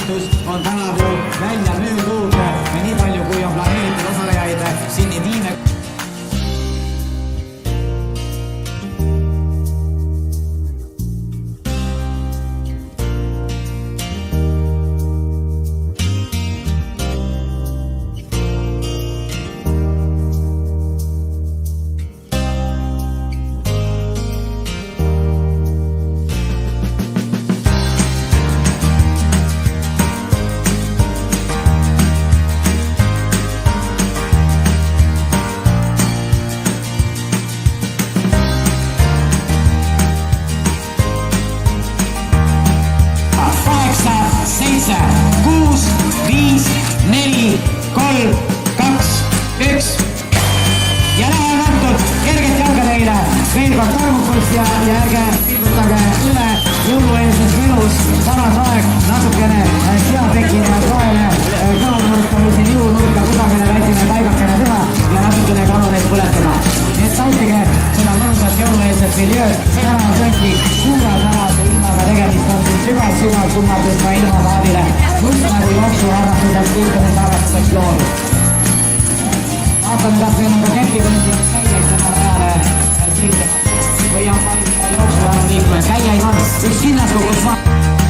üritus on tänavu välja müüdud nii palju, kui on planeeritud osalejaid siin nii tiime. Seitse, 6, 5, 4, 3, 2, 1 ja läheb antud kerget jalga teile veel kord arvukust ja ärge pilgutage üle jõulueelses menus. Samas aeg natukene seatekine soele kõhunurka või siin juunurka kusagile väikene paigakene teha ja natukene kanuneid põletada. Nii et nautige seda mõnusat jõulueelset miljööd. Täna on tõesti suure tänase ilmaga tegemist on siin sügav suunates ka ilmavaadile. Just nagu jooksuharrastuseks, liikumise harrastuseks loodud. Vaatame, kas meil on ka kepikondid käijaid täna rajale või on palju jooksuharrastusliikujaid. Käijaid on, üks sinnas kogus maa.